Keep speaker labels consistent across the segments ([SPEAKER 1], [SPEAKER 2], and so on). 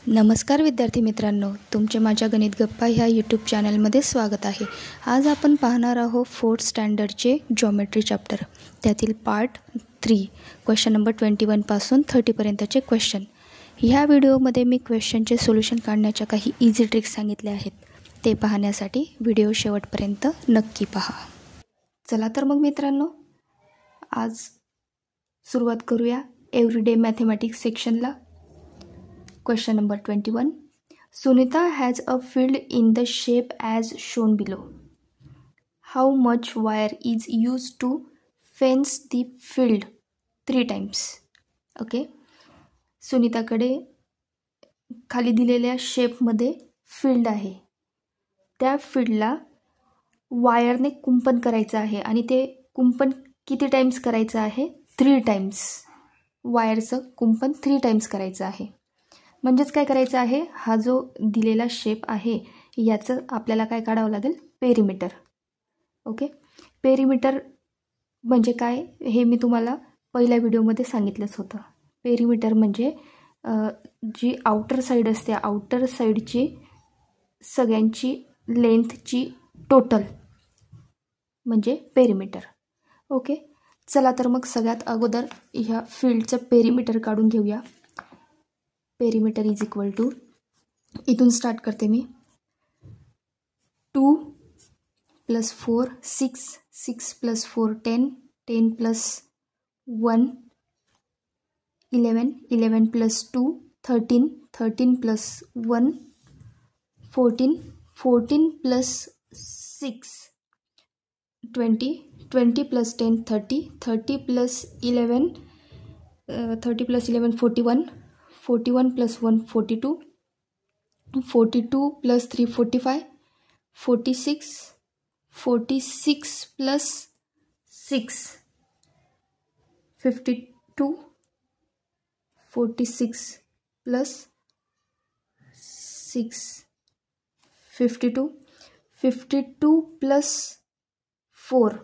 [SPEAKER 1] नमस्कार विद्यार्थी मित्रांनो, तुमचे माझ्या गणित गप्पा ह्या यूट्यूब चॅनलमध्ये स्वागत आहे. आज आपण पाहणार आहोत 4th स्टँडर्डचे जॉमेट्री चॅप्टर, त्यातील पार्ट 3 क्वेश्चन नंबर 21 पासून 30 पर्यंतचे क्वेश्चन. ह्या व्हिडिओमध्ये मी क्वेश्चनचे सोल्युशन काढण्याच्या काही इझी ट्रिक्स सांगितले आहेत. ते पाहण्यासाठी व्हिडिओ शेवटपर्यंत नक्की पहा. चला तर मग मित्रांनो, आज सुरुवात करूया everyday mathematics सेक्शनला. Question number 21. Sunita has a field in the shape as shown below. How much wire is used to fence the field 3 times? Okay. सुनीताकडे खाली दिलेल्या शेपमध्ये फील्ड आहे. त्या फील्डला वायरने कुंपण करायचं आहे आणि ते कुंपण किती टाइम्स करायचं आहे? 3 टाइम्स. वायरचं कुंपण 3 टाइम्स करायचं आहे. म्हणजेच काय करायचं आहे, हा जो दिलेला शेप आहे याचं आपल्याला काय काढावं लागेल? पेरिमीटर. ओके. पेरिमीटर म्हणजे काय हे मी तुम्हाला पहिल्या व्हिडिओमध्ये सांगितलंच होतं. पेरिमीटर म्हणजे जी आउटर साईड असते, आउटर साईडची सगळ्यांची लेंथची टोटल म्हणजे पेरिमीटर. ओके. चला तर मग सगळ्यात अगोदर ह्या फील्डचं पेरिमीटर काढून घेऊया. पेरिमीटर इज इक्वल टू, इथून स्टार्ट करते मी. 2 + 4 6, 6 + 4 10, 10 + 1 11, 11 + 2 13, 13 + 1 14, 14 + 6 20, 20 + 10 30, 30 + 11 30 + 11 41, 41 + 1 42, 42 + 3 45, 46, 46 + 6 52, 46 + 6 52, 52 + 4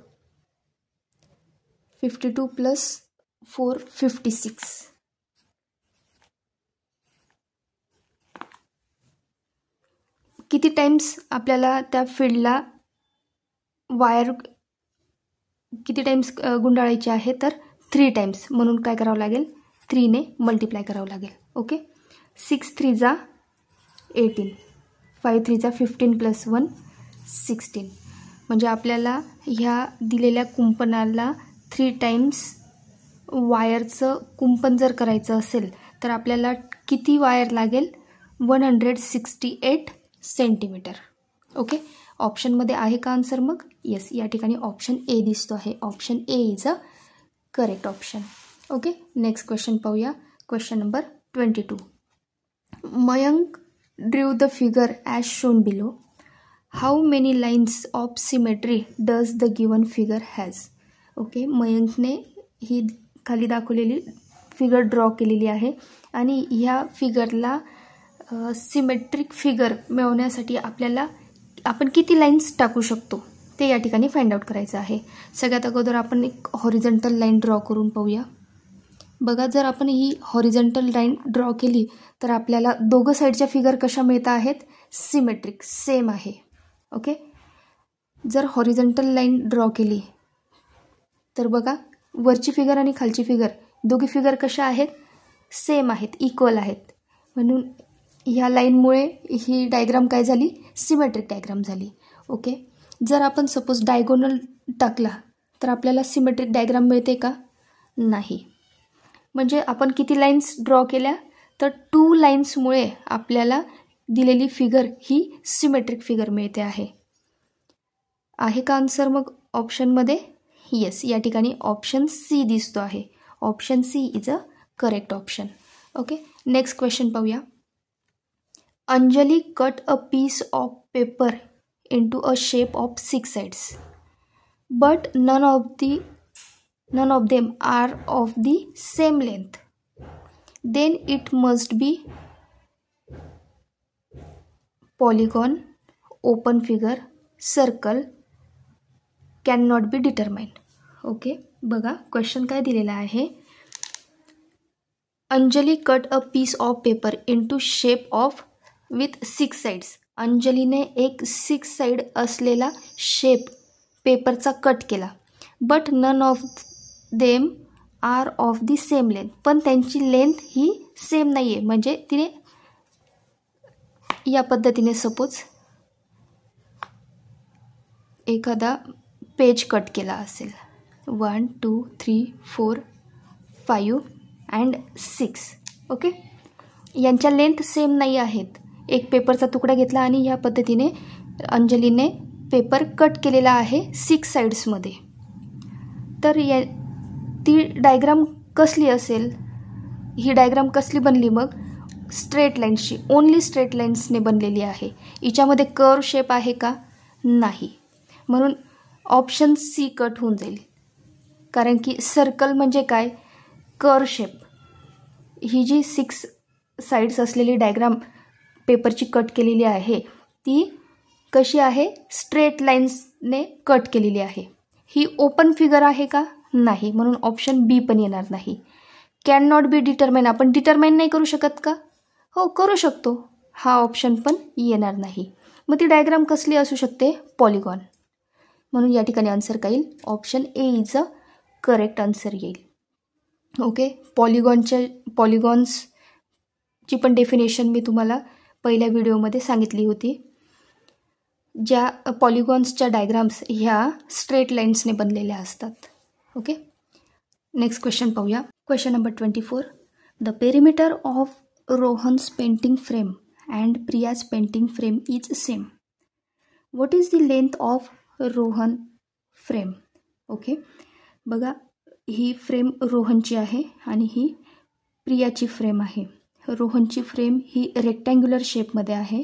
[SPEAKER 1] 52 + 4 56. किती टाइम्स आपल्याला त्या फील्डला वायर किती टाइम्स गुंडाळायची आहे? तर 3 टाइम्स. म्हणून काय करावं लागेल? 3 ने मल्टिप्लाय करावं लागेल. ओके. 6 3 जा 18, 5 3 जा 15 + 1 16. म्हणजे आपल्याला ह्या दिलेल्या कुंपणाला 3 टाइम्स वायरचं कुंपण जर करायचं असेल तर आपल्याला किती वायर लागेल? 168 सेंटीमीटर. ओके. ऑप्शनमध्ये आहे का आन्सर? मग येस, या ठिकाणी ऑप्शन ए दिसतो आहे. Option A is a correct option. Okay. Next question पाहूया. Question number 22. Mayank drew the figure as shown below. How many lines of symmetry does the given figure has? Okay. मयंकने ही खाली दाखवलेली figure draw केलेली आहे आणि ह्या फिगरला सिमेट्रिक फिगर मिळवण्यासाठी आपण किती लाईन्स टाकू शकतो ते या ठिकाणी फाइंड आउट करायचं आहे. सगळ्यात अगोदर आपण एक हॉरिझॉन्टल लाईन ड्रॉ करून पाहूया. बघा, जर आपण ही हॉरिझॉन्टल लाईन ड्रॉ केली तर आपल्याला दोघं साईडच्या फिगर कशा मिळत आहेत? सिमेट्रिक, सेम आहे. ओके. जर हॉरिझॉन्टल लाईन ड्रॉ केली तर बघा, वरची फिगर आणि खालची फिगर दोघी फिगर कशा आहेत? सेम आहेत, इक्वल आहेत. म्हणून ह्या लाईनमुळे ही डायग्राम काय झाली? सिमेट्रिक डायग्राम झाली. ओके. जर आपण सपोज डायगोनल टाकला तर आपल्याला सिमेट्रिक डायग्राम मिळते का? नाही. म्हणजे आपण किती लाईन्स ड्रॉ केल्या? तर 2 लाईन्समुळे आपल्याला दिलेली फिगर ही सिमेट्रिक फिगर मिळते आहे. आहे का आन्सर मग ऑप्शनमध्ये? येस, या ठिकाणी ऑप्शन सी दिसतो आहे. Option C is a correct option. Okay. Next question पाहूया. Anjali cut a piece of paper into a shape of 6 sides, but none of them are of the same length. Then it must be polygon, open figure, circle, cannot be determined. Okay. बघा, question काय दिलेला आहे? Anjali cut a piece of paper into shape of with 6 sides. अंजलीने एक 6 side असलेला shape पेपरचा cut केला. But none of them are of the same length. पण त्यांची लेंथ ही सेम नाही आहे. म्हणजे तिने या पद्धतीने सपोज एखादा पेज कट केला असेल. 1 2 3 4 5 अँड 6. ओके, यांच्या लेंथ सेम नाही आहेत. एक पेपरचा तुकडा घेतला आणि ह्या पद्धतीने अंजलीने पेपर कट केलेला आहे 6 साइड्समध्ये. तर ती डायग्राम कसली असेल? ही डायग्राम कसली बनली मग? स्ट्रेट लाईन्सची, ओन्ली स्ट्रेट लाईन्सने बनलेली आहे. हिच्यामध्ये कर्व शेप आहे का? नाही. म्हणून ऑप्शन सी कट होऊन जाईल. कारण की सर्कल म्हणजे काय? Curve shape. ही जी 6 साइड्स असलेली डायग्राम पेपरची कट केलेली आहे ती कशी आहे? स्ट्रेट लाईन्सने कट केलेली आहे. ही ओपन फिगर आहे का? नाही. म्हणून ऑप्शन बी पण येणार नाही. Can not be determine. आपण डिटरमाइन नाही करू शकत का? हो, करू शकतो. हा ऑप्शन पण येणार नाही. मग ती डायग्राम कसली असू शकते? पॉलिगॉन. म्हणून या ठिकाणी आन्सर काय येईल? Option A is a correct answer येईल. ओके, पॉलिगॉन्सची पण डेफिनेशन मी तुम्हाला पहिल्या व्हिडिओमध्ये सांगितली होती. ज्या पॉलिगॉन्सच्या डायग्राम्स ह्या स्ट्रेट लाईन्सने बनलेल्या असतात. ओके, नेक्स्ट क्वेश्चन पाहूया. Question number 24. The perimeter of Rohan's painting frame and Priya's painting frame is same. What is the length of Rohan frame? Okay, बघा, ही फ्रेम रोहनची आहे आणि ही प्रियाची फ्रेम आहे. रोहनची फ्रेम ही रेक्टँग्युलर शेपमध्ये आहे.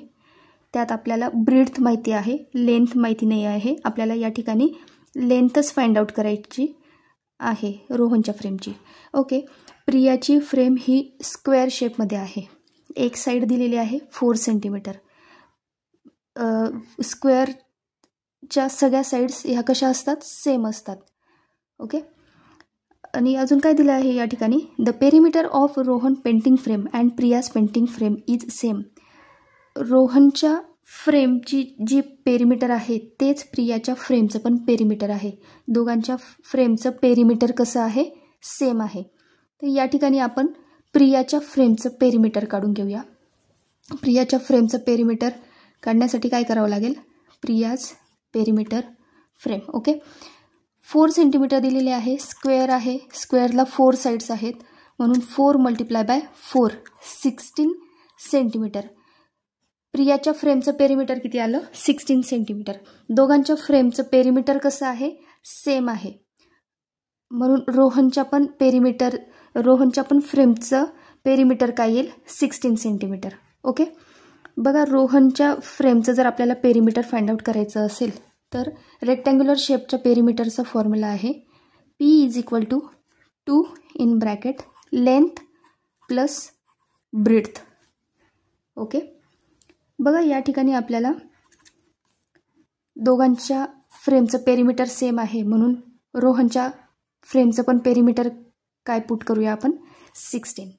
[SPEAKER 1] त्यात आपल्याला ब्रीड्थ माहिती आहे, लेंथ माहिती नाही आहे. आपल्याला या ठिकाणी लेंथच फाइंड आउट करायची आहे रोहनच्या फ्रेमची. ओके, प्रियाची फ्रेम ही स्क्वेअर शेपमध्ये आहे. एक साईड दिलेली आहे 4 सेंटीमीटर. स्क्वेअरच्या सगळ्या साईड्स ह्या कशा असतात? सेम असतात. ओके, आणि अजून काय दिलं आहे या ठिकाणी? The perimeter of Rohan painting frame and Priya's painting frame is same. रोहनच्या फ्रेमची जी पेरिमीटर आहे तेच प्रियाच्या फ्रेमचं पण पेरिमीटर आहे. दोघांच्या फ्रेमचं पेरिमीटर कसं आहे? सेम आहे. तर या ठिकाणी आपण प्रियाच्या फ्रेमचं पेरिमीटर काढून घेऊया. प्रियाच्या फ्रेमचं पेरिमीटर काढण्यासाठी काय करावं लागेल? Priya's perimeter frame. Okay, 4 centimetre दिलेले आहे. स्क्वेअर आहे, स्क्वेअरला 4 साईड्स आहेत. म्हणून 4 × 4 16 सेंटीमीटर. प्रियाच्या फ्रेमचं पेरिमीटर किती आलं? 16 सेंटीमीटर. दोघांच्या फ्रेमचं पेरिमीटर कसं आहे? सेम आहे. म्हणून रोहनच्या पण फ्रेमचं पेरिमीटर काय येईल? 16 सेंटीमीटर. ओके, बघा, रोहनच्या फ्रेमचं जर आपल्याला पेरिमीटर फाइंड आउट करायचं असेल तर रेक्टँग्युलर शेपच्या पेरिमीटरचा फॉर्म्युला आहे P = 2 length plus breadth. Okay, बघा, या ठिकाणी आपल्याला दोघांच्या फ्रेमचं पेरिमीटर सेम आहे. म्हणून रोहनच्या फ्रेमचं पण पेरिमीटर काय पुट करूया आपण? 16.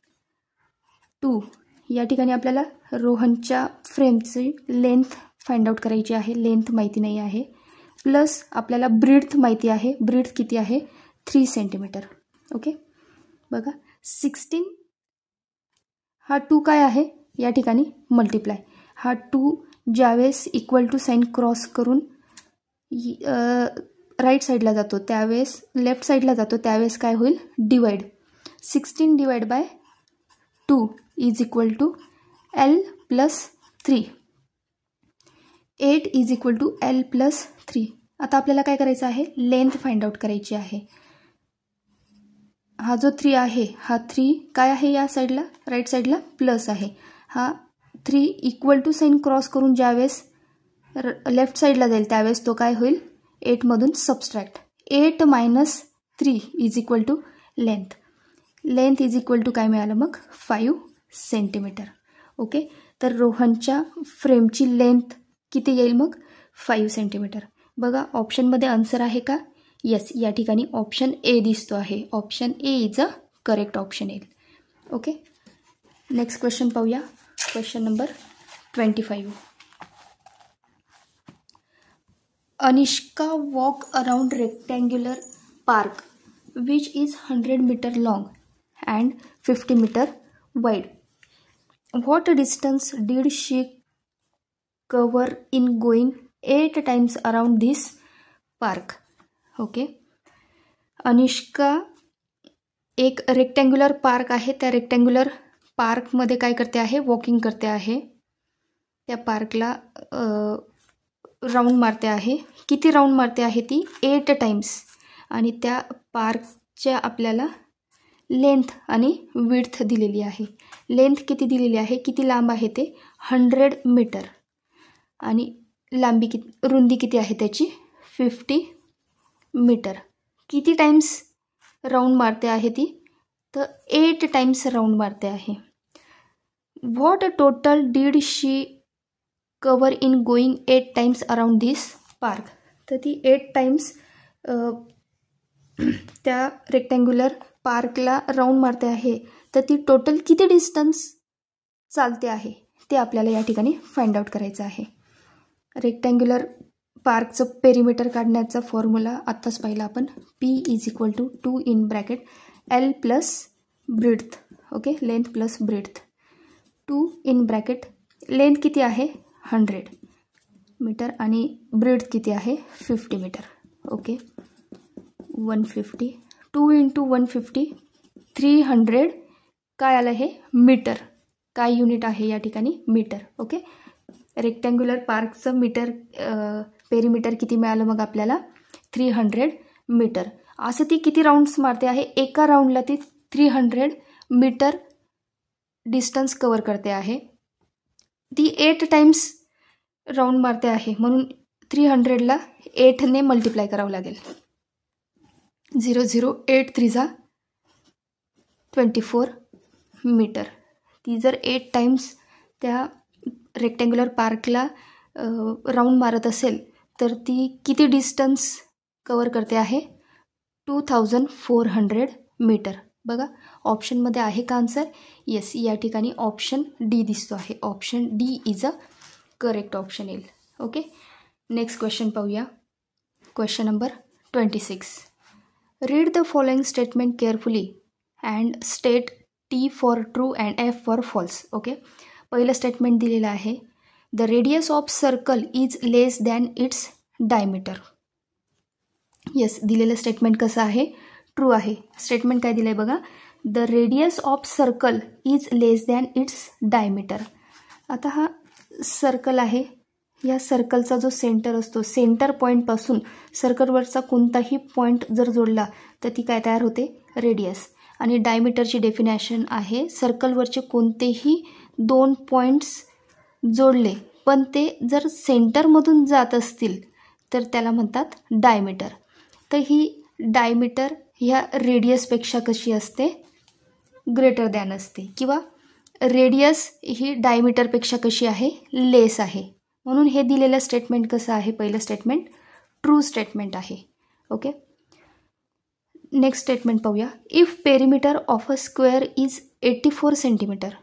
[SPEAKER 1] 2 या ठिकाणी आपल्याला रोहनच्या फ्रेमची लेंथ फाइंड आउट करायची आहे. लेंथ माहिती नाही आहे. प्लस आपल्याला ब्रीड्थ माहिती आहे. ब्रीड्थ किती आहे? 3 सेंटीमीटर. ओके, बघा, 16 हा 2 काय आहे? या ठिकाणी मल्टिप्लाय. हा 2 ज्यावेळेस इक्वल टू साईन क्रॉस करून राईट साईडला जातो त्यावेळेस, लेफ्ट साईडला जातो त्यावेळेस काय होईल? डिवाइड. 16 / 2 = L + 3. 8 = L + 3. आता आपल्याला काय करायचं आहे? लेंथ फाइंड आउट करायची आहे. हा जो 3 आहे, हा 3 काय आहे? या साईडला, राईट साईडला प्लस आहे. हा 3 इक्वल टू साईन क्रॉस करून ज्यावेळेस लेफ्ट साईडला जाईल त्यावेळेस तो काय होईल? 8 मधून सबस्ट्रॅक्ट. 8 - 3 = लेंथ. लेंथ = काय मिळालं मग? 5 सेंटीमीटर. ओके, तर रोहनच्या फ्रेमची लेंथ किती येईल मग? 5 सेंटीमीटर. बघा, ऑप्शनमध्ये आन्सर आहे का? येस, या ठिकाणी ऑप्शन ए दिसतो आहे. Option A is a correct option येईल. ओके, नेक्स्ट क्वेश्चन पाहूया. Question number 25. Anishka walk around rectangular park which is 100 meter long and 50 meter wide. What distance did she cover in going 8 times around this park? Okay, Anishka एक rectangular park आहे, त्या rectangular पार्कमध्ये काय करते आहे, walking करते आहे. त्या पार्कला राऊंड मारते आहे. किती राऊंड मारते आहे ती, 8 टाइम्स. आणि त्या पार्कच्या आपल्याला लेंथ आणि विड्थ दिलेली आहे. लेंथ किती दिलेली आहे, किती लांब आहे ते 100 मीटर. आणि लांबी रुंदी किती आहे त्याची 50 मीटर. किती टाइम्स राऊंड मारते आहे ती, तर 8 टाइम्स राऊंड मारते आहे. What total did she cover in going 8 times around this park. तर ती 8 टाइम्स त्या रेक्टँग्युलर पार्कला राऊंड मारते आहे. तर ती टोटल किती डिस्टन्स चालते आहे ते आपल्याला या ठिकाणी फाइंड आउट करायचं आहे. रेक्टँग्युलर पार्कचं पेरिमीटर काढण्याचा फॉर्म्युला आत्ताच पाहिला आपण. P = 2 in bracket L plus breadth. Okay, length plus breadth. 2 in bracket length किती आहे 100 मीटर आणि ब्रीड्थ किती आहे 50 मीटर. ओके, 150. 2 × 150 300. काय आलं हे मीटर. काय युनिट आहे या ठिकाणी मीटर. ओके, रेक्टँग्युलर पार्कचं मीटर पेरिमीटर किती मिळालं मग आपल्याला 300 मीटर. असं ती किती राऊंड्स मारते आहे, एका राऊंडला ती 300 मीटर डिस्टन्स कवर करते आहे. ती 8 टाइम्स राऊंड मारते आहे, म्हणून 300ला 8ने मल्टिप्लाय करावं लागेल. 0 0 8 3 24 मीटर. ती जर 8 टाइम्स त्या रेक्टँग्युलर पार्कला राऊंड मारत असेल तर ती किती डिस्टन्स कवर करते आहे 2400 मीटर. बघा ऑप्शनमध्ये आहे का आन्सर. येस, या ठिकाणी ऑप्शन डी दिसतो आहे. Option D is a correct option येईल. ओके, नेक्स्ट क्वेश्चन पाहूया. Question number 26. Read the following statement carefully and state T for true and F for false. Okay, पहिलं स्टेटमेंट दिलेलं आहे. The radius of circle is less than its diameter. Yes, दिलेलं statement कसं आहे, true आहे. Statement काय दिलं आहे बघा, the radius of circle is less than its diameter. आता हा सर्कल आहे, या सर्कलचा जो सेंटर असतो, सेंटर पॉईंटपासून सर्कलवरचा कोणताही पॉईंट जर जोडला तर ती काय तयार होते, रेडियस. आणि डायमीटरची डेफिनेशन आहे सर्कलवरचे कोणतेही 2 पॉईंट्स जोडले पण ते जर सेंटरमधून जात असतील तर त्याला म्हणतात डायमीटर. तर ही डायमीटर ह्या रेडियसपेक्षा कशी असते, ग्रेटर दॅन असते, किंवा रेडियस ही डायमीटरपेक्षा कशी आहे, लेस आहे. म्हणून हे दिलेलं स्टेटमेंट कसं आहे, पहिलं स्टेटमेंट ट्रू स्टेटमेंट आहे. ओके, नेक्स्ट स्टेटमेंट पाहूया. If perimeter of a square is 84 centimetre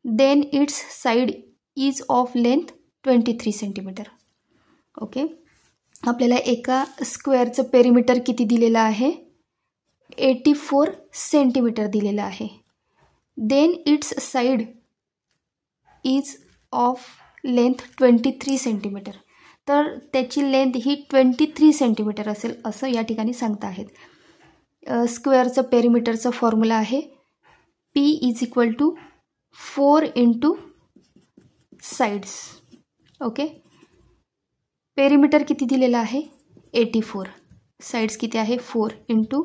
[SPEAKER 1] then its side is of length 23 centimetre. Okay, आपल्याला एका स्क्वेअरचं पेरिमीटर किती दिलेलं आहे, 84 सेंटीमीटर दिलेलं आहे. Then its side is of length 23 centimetre. तर त्याची लेंथ ही 23 सेंटीमीटर असेल असं या ठिकाणी सांगता आहेत. स्क्वेअरचं पेरिमीटरचा फॉर्म्युला आहे P = 4 × साईड्स. ओके, पेरिमीटर किती दिलेलं आहे 84, साईड्स किती आहे 4 ×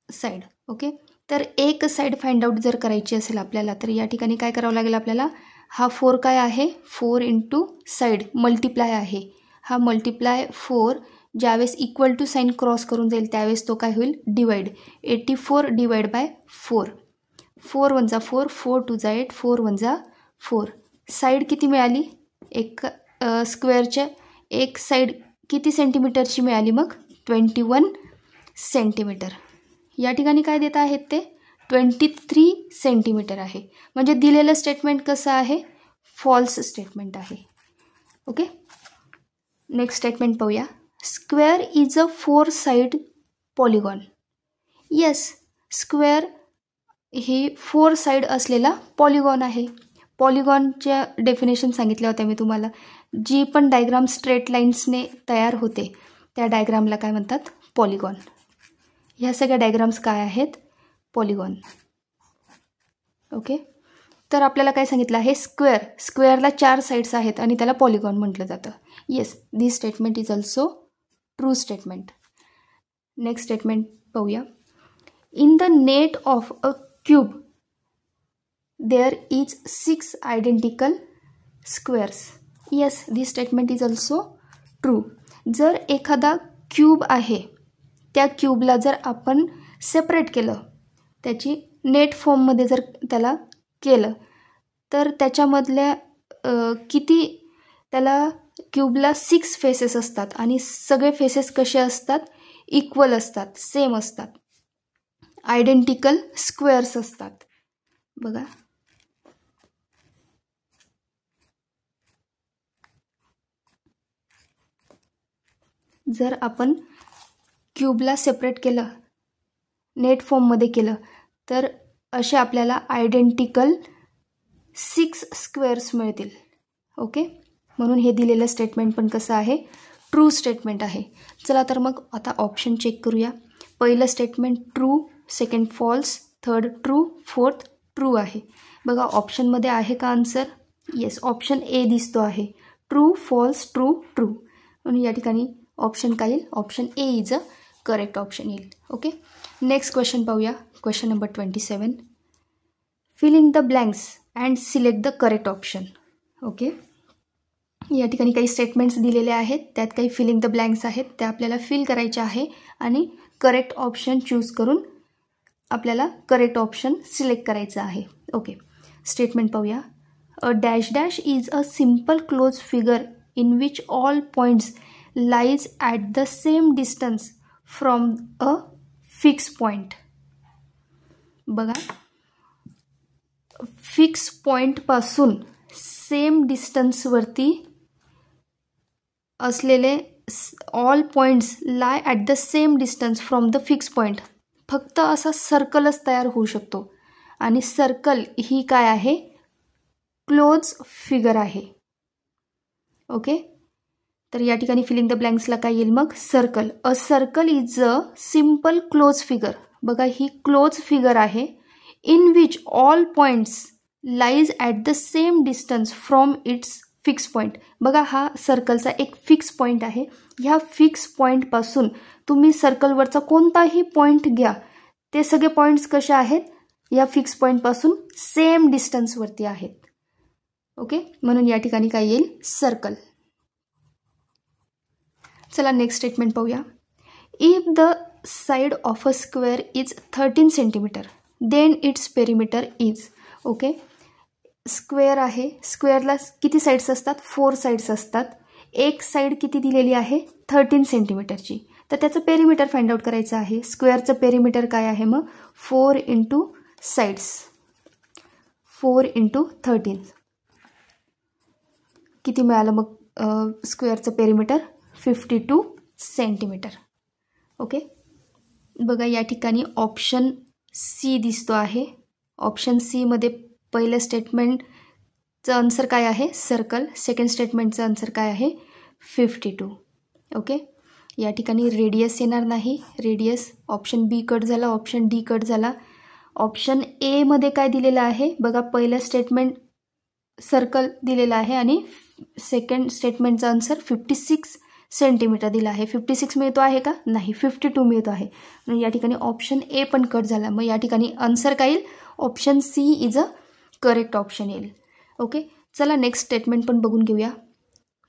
[SPEAKER 1] साईड. ओके, तर एक साईड फाइंड आउट जर करायची असेल आपल्याला तर या ठिकाणी काय करावं लागेल आपल्याला, हा 4 काय आहे 4 × साईड मल्टिप्लाय आहे. हा मल्टिप्लाय 4 ज्यावेळेस इक्वल टू साईन क्रॉस करून जाईल त्यावेळेस तो काय होईल डिवाइड. 84 divide by 4. 4 × 1 4, 4 × 2 8, 4 × 1 4. साईड किती मिळाली, एक स्क्वेअरच्या एक साईड किती सेंटीमीटरची मिळाली मग 21 सेंटीमीटर. या ठिकाणी काय देत आहेत ते 23 सेंटीमीटर आहे. म्हणजे दिलेलं स्टेटमेंट कसं आहे? फॉल्स स्टेटमेंट आहे. ओके, नेक्स्ट स्टेटमेंट पाहूया. Square is a 4 side polygon. Yes, square he 4 side असलेला पॉलिगॉन आहे. पॉलिगॉनच्या डेफिनेशन सांगितल्या होत्या मी तुम्हाला. जी पण डायग्राम स्ट्रेट लाईन्सने तयार होते त्या डायग्रामला काय म्हणतात? पॉलिगॉन. ह्या सगळ्या डायग्राम्स काय आहेत? पॉलिगॉन. ओके, तर आपल्याला काय सांगितलं आहे? स्क्वेअरला 4 साइड्स आहेत आणि त्याला पॉलिगॉन म्हटलं जातं. Yes, this statement is also true statement. Next statement पाहूया. In the net of a cube there is 6 identical squares. Yes, this statement is also true. जर एखादा क्यूब आहे, त्या क्यूबला जर आपण सेपरेट केलं, त्याची नेट फॉर्ममध्ये जर त्याला केलं, तर त्याच्यामधल्या त्याला क्यूबला 6 फेसेस असतात आणि सगळे फेसेस कसे असतात? इक्वल असतात, सेम असतात, आयडेंटिकल स्क्वेअर्स असतात. बघा, जर आपण क्यूबला सेपरेट केलं, नेट फॉर्ममध्ये केलं, तर असे आपल्याला आयडेंटिकल 6 स्क्वेअर्स मिळतील. ओके, म्हणून हे दिलेलं स्टेटमेंट पण कसं आहे? ट्रू स्टेटमेंट आहे. चला तर मग आता ऑप्शन चेक करूया. पहिलं statement true, second false, third true, fourth true आहे. बघा ऑप्शनमध्ये आहे का आन्सर? येस, ऑप्शन ए दिसतो आहे. True, false, true, true. म्हणून या ठिकाणी ऑप्शन काय येईल? Option A is a correct option येईल. ओके, नेक्स्ट क्वेश्चन पाहूया. Question number 27. Fill in the blanks and select the correct option. Okay, या ठिकाणी काही स्टेटमेंट्स दिलेले आहेत, त्यात काही फिलिंग द ब्लँक्स आहेत, त्या आपल्याला फिल करायच्या आहे आणि करेक्ट ऑप्शन चूज करून आपल्याला करेक्ट ऑप्शन सिलेक्ट करायचं आहे. ओके, स्टेटमेंट पाहूया. अ dash dash is a simple close figure in which all points lies at the same distance from a fix point. बघा, फिक्स पॉईंटपासून सेम डिस्टन्सवरती असलेले all points lie at the same distance from the fix point. फक्त असा सर्कलच तयार होऊ शकतो आणि circle ही काय आहे? क्लोज फिगर आहे. ओके, तर या ठिकाणी फिलिंग द ब्लँक्सला काय येईल मग? Circle. A circle is a simple close figure. बघा, ही क्लोज फिगर आहे. In which all points lies at the same distance from its fix point. बघा, हा सर्कलचा एक फिक्स पॉईंट आहे. ह्या फिक्स पॉईंटपासून तुम्ही सर्कलवरचा कोणताही पॉईंट घ्या, ते सगळे पॉईंट्स कसे आहेत? या फिक्स पॉईंटपासून सेम डिस्टन्सवरती आहेत. ओके, म्हणून या ठिकाणी काय येईल? सर्कल. चला नेक्स्ट स्टेटमेंट पाहूया. If the side of a square is 13 centimetre then its perimeter is. Okay, square आहे, स्क्वेअरला किती साईड्स असतात? 4 साईड्स असतात. एक साईड किती दिलेली आहे? 13 सेंटीमीटरची. तर त्याचं पेरिमीटर फाइंड आउट करायचं आहे. स्क्वेअरचं पेरिमीटर काय आहे मग? 4 × साईड्स, 4 × 13. किती मिळालं मग स्क्वेअरचं पेरिमीटर? 52 सेंटीमीटर. ओके, बघा या ठिकाणी ऑप्शन सी दिसतो आहे. ऑप्शन सीमध्ये पहिलं स्टेटमेंटचं आन्सर काय आहे? सर्कल. सेकंड स्टेटमेंटचं आन्सर काय आहे? 52. ओके, या ठिकाणी रेडियस येणार नाही. रेडियस ऑप्शन बी कट झाला, ऑप्शन डी कट झाला. ऑप्शन एमध्ये काय दिलेलं आहे? बघा, पहिलं स्टेटमेंट सर्कल दिलेलं आहे आणि सेकंड स्टेटमेंटचा आन्सर 56 सेंटीमीटर दिला आहे. 56 मिळतो आहे का? नाही, 52 मिळतो आहे. म्हणजे या ठिकाणी ऑप्शन ए पण कट झाला. मग या ठिकाणी आन्सर काय येईल? Option C is a correct option येईल. ओके, चला नेक्स्ट स्टेटमेंट पण बघून घेऊया.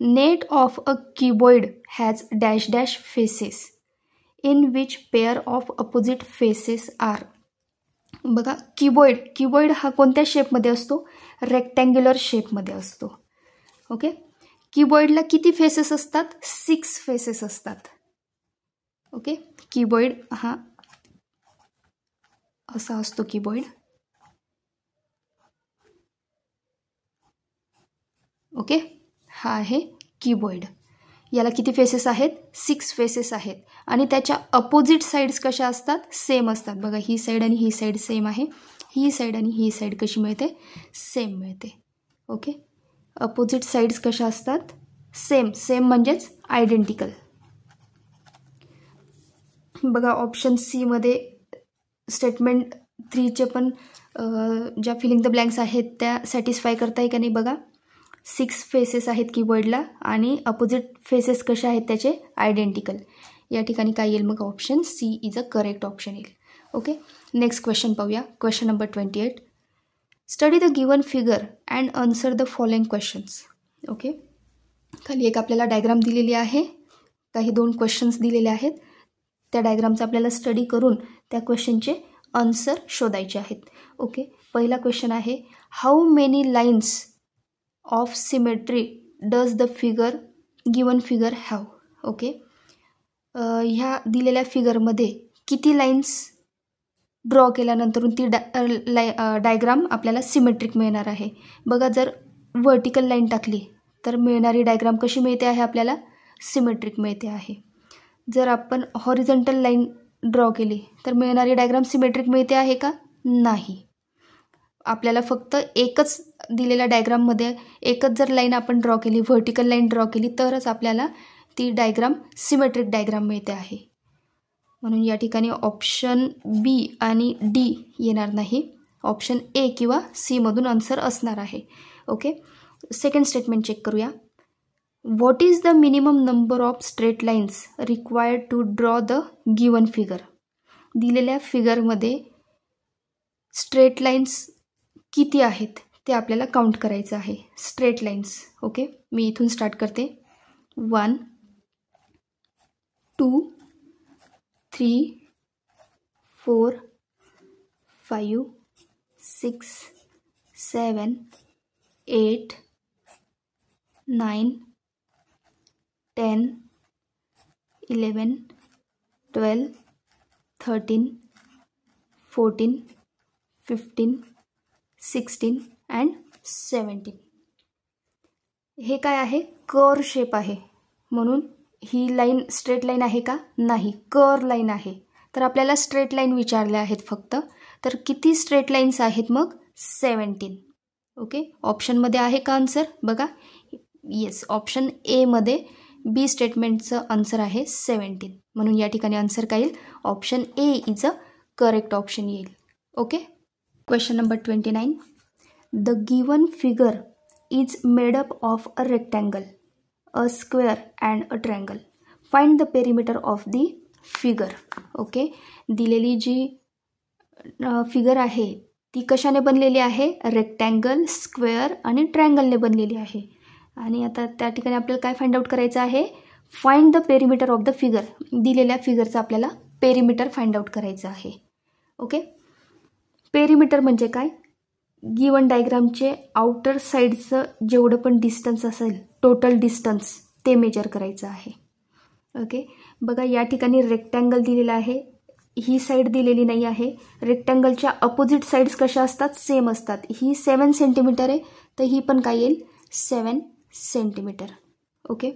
[SPEAKER 1] Net of a cuboid has dash dash faces in which pair of opposite faces are. बघा, क्युबॉइड हा कोणत्या शेपमध्ये असतो? रेक्टँग्युलर शेपमध्ये असतो. ओके, क्युबॉइडला किती फेसेस असतात? 6 फेसेस असतात. ओके, क्युबॉइड हा असा असतो क्युबॉइड. ओके, हा आहे क्युबॉइड. याला किती फेसेस आहेत? 6 फेसेस आहेत. आणि त्याच्या अपोजिट साईड्स कशा असतात? सेम असतात. बघा, ही साईड आणि ही साईड सेम आहे. ही साईड आणि ही साईड कशी मिळते? सेम मिळते. ओके, अपोजिट साईड्स कशा असतात? सेम. सेम म्हणजेच आयडेंटिकल. बघा, ऑप्शन सी मध्ये स्टेटमेंट 3चे पण ज्या फिलिंग द ब्लँक्स आहेत त्या सॅटिस्फाय करताय का नाही? बघा, 6 फेसेस आहेत कीबोर्डला आणि अपोजिट फेसेस कशा आहेत त्याचे? आयडेंटिकल. या ठिकाणी काय येईल मग? Option C is a correct option येईल. ओके, नेक्स्ट क्वेश्चन पाहूया. Question number 28. Study the given figure and answer the following questions. Okay, खाली एक आपल्याला डायग्राम दिलेली आहे, काही 2 क्वेश्चन्स दिलेले आहेत. त्या डायग्रामचा आपल्याला स्टडी करून त्या क्वेश्चनचे आन्सर शोधायचे आहेत. ओके, पहिला क्वेश्चन आहे, how many lines of symmetry does the figure given figure have. Okay, ह्या दिलेल्या फिगरमध्ये किती लाईन्स ड्रॉ केल्यानंतरून ती डायग्राम आपल्याला सिमेट्रिक मिळणार आहे. बघा, जर व्हर्टिकल लाईन टाकली तर मिळणारी डायग्राम कशी मिळते आहे? आपल्याला सिमेट्रिक मिळते आहे. जर आपण हॉरिझॉन्टल लाईन ड्रॉ केली तर मिळणारी डायग्राम सिमेट्रिक मिळते आहे का? नाही. आपल्याला फक्त एकच दिलेल्या डायग्राममध्ये एकच जर लाईन आपण ड्रॉ केली, व्हर्टिकल लाईन ड्रॉ केली, तरच आपल्याला ती डायग्राम सिमेट्रिक डायग्राम मिळते आहे. म्हणून या ठिकाणी ऑप्शन बी आणि डी येणार नाही. ऑप्शन ए किंवा सी मधून आन्सर असणार आहे. ओके, सेकंड स्टेटमेंट चेक करूया. What is the minimum number of straight lines required to draw the given figure. दिलेल्या फिगरमध्ये स्ट्रेट लाईन्स किती आहेत ते आपल्याला काउंट करायचं आहे. Straight lines. ओके, मी इथून स्टार्ट करते. 1 2 3 4 5 6 7 8 9 10 11 12 13 14 15 16 अँड 17. हे काय आहे? कर्व शेप आहे. म्हणून ही लाईन स्ट्रेट लाईन आहे का? नाही, कर्व लाईन आहे. तर आपल्याला स्ट्रेट लाईन विचारल्या आहेत फक्त. तर किती स्ट्रेट लाईन्स आहेत मग? 17. ओके, ऑप्शनमध्ये आहे का आन्सर? बघा, येस, ऑप्शन ए मध्ये बी स्टेटमेंटचं आन्सर आहे 17. म्हणून या ठिकाणी आन्सर काय येईल? Option A is a correct option येईल. Okay, question number 29. The given figure is made up of a rectangle, a square and a triangle. Find the perimeter of the figure. Okay, दिलेली जी figure आहे ती कशाने बनलेली आहे? Rectangle, square आणि ट्रायंगलने बनलेली आहे. आणि आता त्या ठिकाणी आपल्याला काय फाइंड आउट करायचं आहे? Find the perimeter of the figure. दिलेल्या फिगरचं आपल्याला पेरिमीटर फाइंड आउट करायचं आहे. ओके, पेरिमीटर म्हणजे काय? गिवन डायग्रामचे आउटर साईडचं जेवढं पण डिस्टन्स असेल, टोटल डिस्टन्स, ते मेजर करायचं आहे. ओके, बघा, या ठिकाणी रेक्टँगल दिलेला आहे, ही साईड दिलेली नाही आहे. रेक्टँगलच्या अपोजिट साईड्स कशा असतात? सेम असतात. ही 7 सेंटीमीटर आहे, तर ही पण काय येईल? 7 सेंटीमीटर. ओके,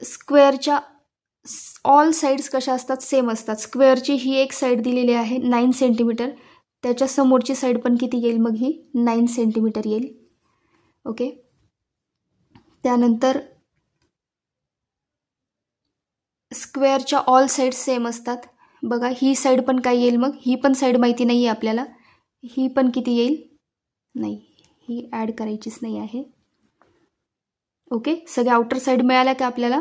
[SPEAKER 1] स्क्वेअरच्या ऑल साईड्स कशा असतात? सेम असतात. स्क्वेअरची ही एक साईड दिलेली आहे 9 सेंटीमीटर, त्याच्या समोरची साईड पण किती येईल मग? ही 9 सेंटीमीटर येईल. ओके, त्यानंतर स्क्वेअरच्या ऑल साईड सेम असतात. बघा, ही साईड पण काय येईल मग? ही पण साईड माहिती नाही आहे आपल्याला, ही पण किती येईल? नाही, ही ॲड करायचीच नाही आहे. ओके, सगळ्या आउटर साईड मिळाल्या का आपल्याला?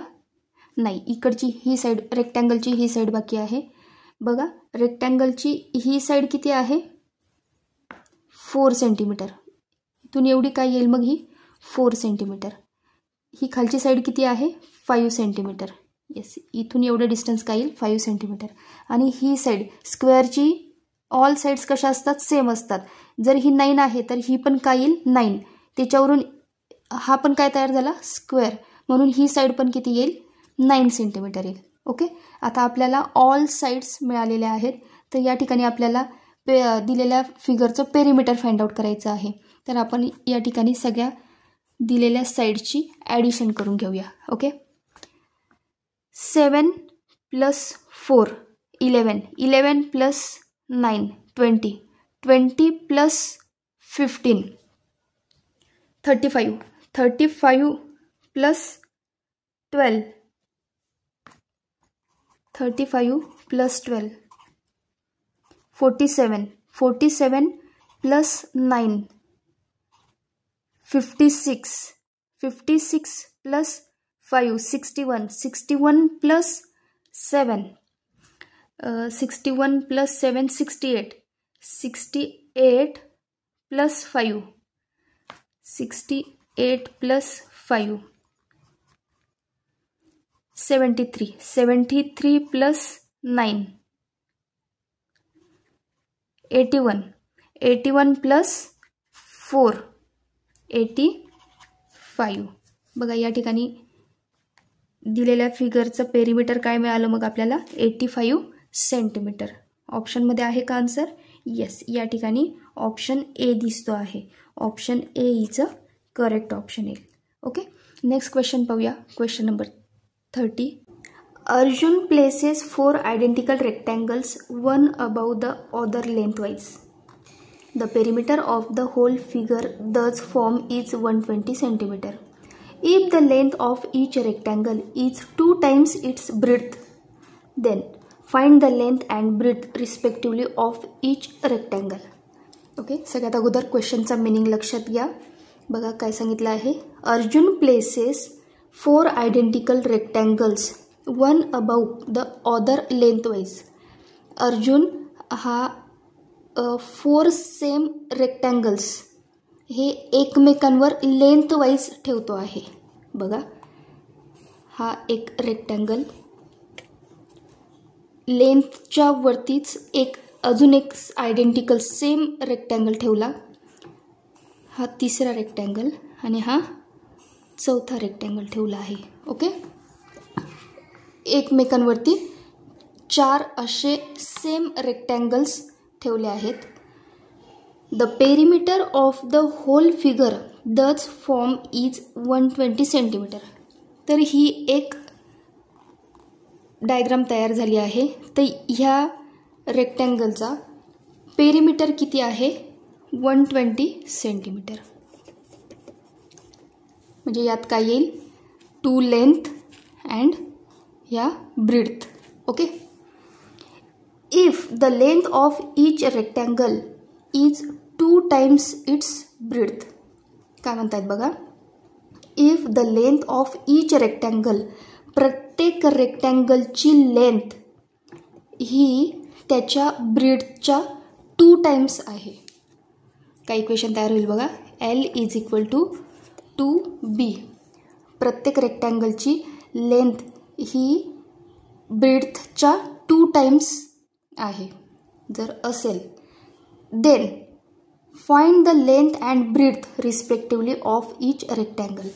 [SPEAKER 1] नाही, इकडची ही साईड, रेक्टँगलची ही साईड बाकी आहे. बघा, रेक्टँगलची ही साईड किती आहे? 4 सेंटीमीटर. इथून एवढी काय येईल मग? ही 4 सेंटीमीटर. ही खालची साईड किती आहे? 5 सेंटीमीटर. येस, इथून एवढं डिस्टन्स काय येईल? 5 सेंटीमीटर. आणि ही साईड स्क्वेअरची ऑल साईड्स कशा असतात? सेम असतात. जर ही 9 आहे तर ही पण काय येईल? 9. त्याच्यावरून हा पण काय तयार झाला? स्क्वेअर. म्हणून ही साईड पण किती येईल? 9 सेंटीमीटर येईल. ओके, आता आपल्याला ऑल साईड्स मिळालेल्या आहेत. तर या ठिकाणी आपल्याला दिलेल्या फिगरचं पेरिमीटर फाइंड आउट करायचं आहे. तर आपण या ठिकाणी सगळ्या दिलेल्या साईडची ॲडिशन करून घेऊया. ओके, 7 + 4 11, 11 + 9 20, 20 + 15 35, 35 + 12, 35 + 12 47, 47 + 9 56, 56 + 5 61, 61 + 7 61 + 7 68, 68 + 5 68 + 5 73, 73 + 9 81, 81 + 4 85. बघा या ठिकाणी दिलेल्या फिगरचं पेरिमीटर काय मिळालं मग आपल्याला 85 सेंटीमीटर. ऑप्शनमध्ये आहे का आन्सर? येस, या ठिकाणी ऑप्शन ए दिसतो आहे. ऑप्शन ए इचं करेक्ट ऑप्शन येईल. ओके, नेक्स्ट क्वेश्चन पाहूया. Question number 30. Arjun places 4 identical rectangles, one above the other lengthwise. The perimeter of the whole figure thus formed is 120 cm. If the length of each rectangle is 2 times its breadth, then find the length and breadth respectively of each rectangle. Okay, सगळ्यात अगोदर क्वेश्चनचा meaning लक्षात घ्या. बघा काय सांगितलं आहे. Arjun places 4 identical rectangles one about the other lengthwise. Arjun हा 4 same rectangles हे एकमेकांवर लेंथवाईज ठेवतो आहे. बघा हा एक रेक्टँगल, लेंथच्या वरतीच अजून एक आयडेंटिकल सेम रेक्टँगल ठेवला. हा तिसरा रेक्टँगल आणि हा चौथा रेक्टँगल ठेवला आहे. ओके, एकमेकांवरती 4 असे सेम रेक्टँगल्स ठेवले आहेत. The perimeter of the whole figure thus form is 120 centimetre. तर ही एक डायग्राम तयार झाली आहे. तर ह्या रेक्टँगलचा पेरिमीटर किती आहे? 120 सेंटीमीटर. म्हणजे यात काय येईल? 2 लेंथ अँड या breadth. Okay, if the length of each rectangle is 2 times its breadth. काय म्हणतात बघा, if the length of each rectangle, प्रत्येक रेक्टँगलची लेंथ ही त्याच्या ब्रीडच्या 2 टाइम्स आहे. काय इक्वेशन तयार होईल बघा. L = 2B. प्रत्येक रेक्टँगलची लेंथ ही ब्रीडच्या 2 टाइम्स आहे जर असेल, then find the length and breadth respectively of each rectangle.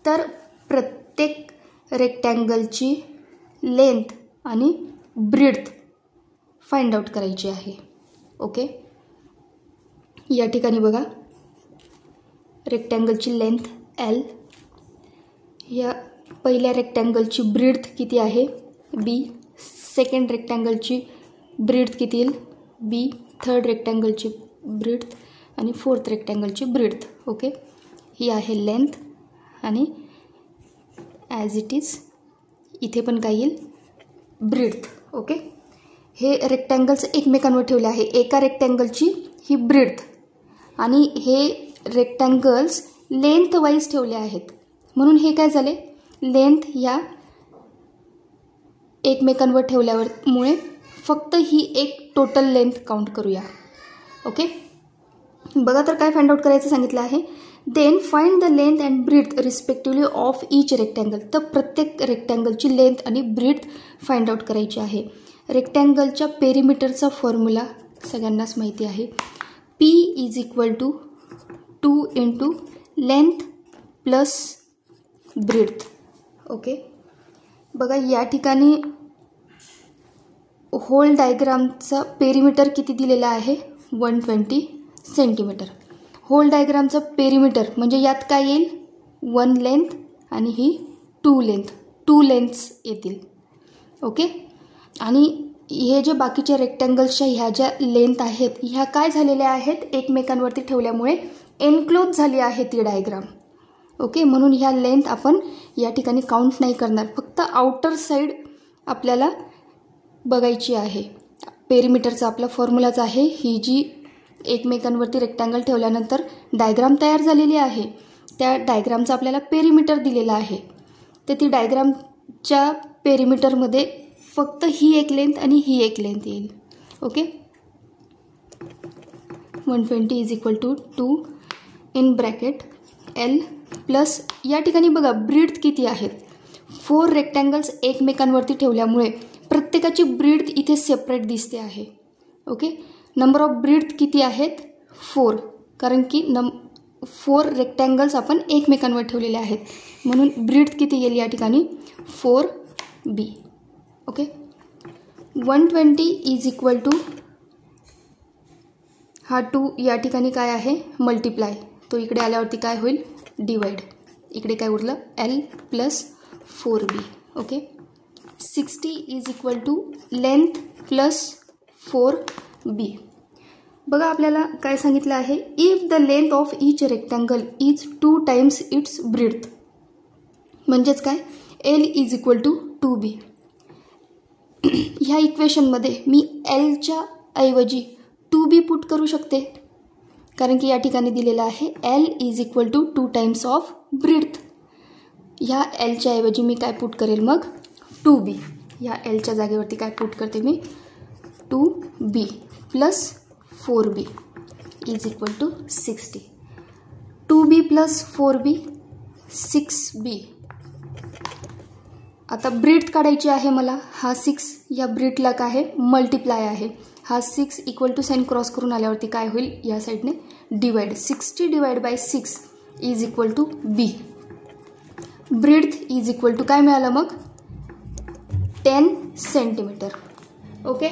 [SPEAKER 1] तर प्रत्येक रेक्टँगलची लेंथ आणि ब्रीड्थ फाइंड आउट करायची आहे. ओके, या ठिकाणी बघा रेक्टँगलची लेंथ L, या पहिल्या रेक्टँगलची ब्रीड्थ किती आहे? B. सेकंड रेक्टँगलची ब्रीड्थ किती येईल? B. थर्ड रेक्टँगलची ब्रीड्थ आणि फोर्थ रेक्टँगलची ब्रीड्थ. ओके, ही आहे लेंथ आणि ॲज इट इज इथे पण काय येईल? ब्रीड्थ. ओके, हे रेक्टँगल्स एकमेकांवर ठेवले आहे. एका रेक्टँगलची ही ब्रीड्थ आणि हे रेक्टँगल्स लेंथ वाईज ठेवले आहेत. म्हणून हे काय झाले? लेंथ या एकमेकांवर ठेवल्यामुळे फक्त ही एक टोटल लेंथ काउंट करूया. ओके, बघा तर काय फाइंड आउट करायचं सांगितलं आहे. Then find the length and breadth respectively of each rectangle. तर प्रत्येक रेक्टँगलची लेंथ आणि ब्रीड्थ फाइंड आउट करायची आहे. रेक्टँगलच्या पेरिमीटरचा फॉर्म्युला सगळ्यांनाच माहिती आहे. P = 2 × length plus breadth. Okay, बघा या ठिकाणी होल डायग्रामचा पेरिमीटर किती दिलेला आहे 120 सेंटीमीटर. होल डायग्रामचं पेरिमीटर म्हणजे यात काय येईल 1 लेंथ आणि ही 2 लेंथ, 2 लेंथ्स येतील. ओके. आणि हे जे बाकीचे रेक्टँगल्सच्या ह्या ज्या लेंथ आहेत ह्या काय झालेल्या आहेत एकमेकांवरती ठेवल्यामुळे एनक्लोज झाली आहे ती डायग्राम. ओके. म्हणून ह्या लेंथ आपण या ठिकाणी काउंट नाही करणार, फक्त आउटर साईड आपल्याला बघायची आहे. पेरिमीटरचा आपला फॉर्म्युलाच आहे, ही जी एकमेकांवरती रेक्टँगल ठेवल्यानंतर डायग्राम तयार झालेली आहे त्या डायग्रामचा आपल्याला पेरिमीटर दिलेला आहे. तर ती डायग्रामच्या पेरिमीटरमध्ये फक्त ही एक लेंथ आणि ही एक लेंथ येईल. Okay. 120 is equal to 2 in bracket L plus या ठिकाणी बघा ब्रीड्थ किती आहेत. 4 रेक्टँगल्स एकमेकांवरती ठेवल्यामुळे प्रत्येकाची ब्रीड्थ इथे सेपरेट दिसते आहे. ओके. नंबर ऑफ ब्रीड्थ किती आहेत 4, कारण की 4 रेक्टँगल्स आपण एकमेकांवर ठेवलेले आहेत म्हणून ब्रीड्थ किती येईल या ठिकाणी 4B. Okay. 120 is equal to हा 2 या ठिकाणी काय आहे मल्टिप्लाय, तो इकडे आल्यावरती काय होईल डिवाइड, इकडे काय उरलं L plus 4B. Okay. 60 is equal to length plus 4B. बघा आपल्याला काय सांगितलं आहे, if the length of each rectangle is 2 times its breadth, म्हणजेच काय L is equal to 2B. ह्या इक्वेशनमध्ये मी Lच्या ऐवजी 2B पुट करू शकते, कारण की या ठिकाणी दिलेलं आहे L is equal to 2 times of breadth. ह्या Lच्या ऐवजी मी काय पुट करेल मग 2B. ह्या Lच्या जागेवरती काय पुट करते मी 2B plus 4B is equal to 60. 2B plus 4B 6B. आता ब्रीड्थ काढायची आहे मला, हा 6 या ब्रीडला काय आहे मल्टिप्लाय आहे, हा 6 इक्वल टू साईन क्रॉस करून आल्यावरती काय होईल या साईडने divide, 60 divide by 6 is equal to B. Breadth is equal to काय मिळालं मग 10 सेंटीमीटर. ओके.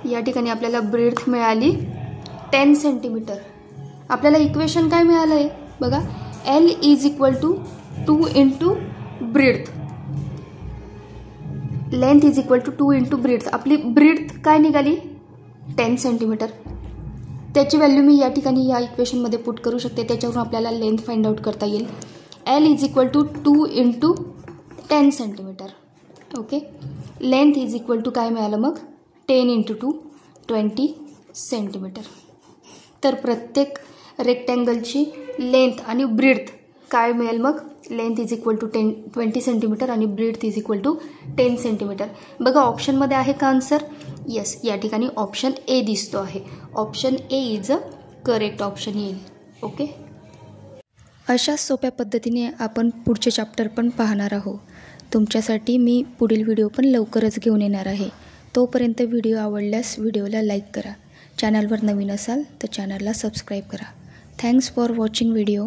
[SPEAKER 1] या ठिकाणी आपल्याला ब्रीड्थ मिळाली 10 सेंटीमीटर. आपल्याला इक्वेशन काय मिळालं आहे बघा, L is equal to 2 into breadth, length is equal to 2 into breadth. आपली ब्रीड्थ काय निघाली 10 सेंटीमीटर. त्याची व्हॅल्यू मी या ठिकाणी या इक्वेशनमध्ये पुट करू शकते, त्याच्यावरून आपल्याला लेंथ फाइंड आउट करता येईल. L is equal to 2 into 10 centimetre. Okay. Length is equal to काय मिळालं मग 10 इंटू 2 20 सेंटीमीटर. तर प्रत्येक रेक्टँगलची लेंथ आणि ब्रीड्थ काय मिळेल मग, length is equal to 20 centimetre आणि breadth is equal to 10 centimetre. बघा ऑप्शनमध्ये आहे का आन्सर, येस, या ठिकाणी ऑप्शन ए दिसतो आहे. Option A is a correct option येईल. ओके. अशा सोप्या पद्धतीने आपण पुढचे चॅप्टर पण पाहणार आहोत. तुमच्यासाठी मी पुढील व्हिडिओ पण लवकरच घेऊन येणार आहे. तोपर्यंत व्हिडिओ आवडल्यास व्हिडिओला लाईक करा. चॅनलवर नवीन असाल तर चॅनलला सबस्क्राईब करा. Thanks for watching video.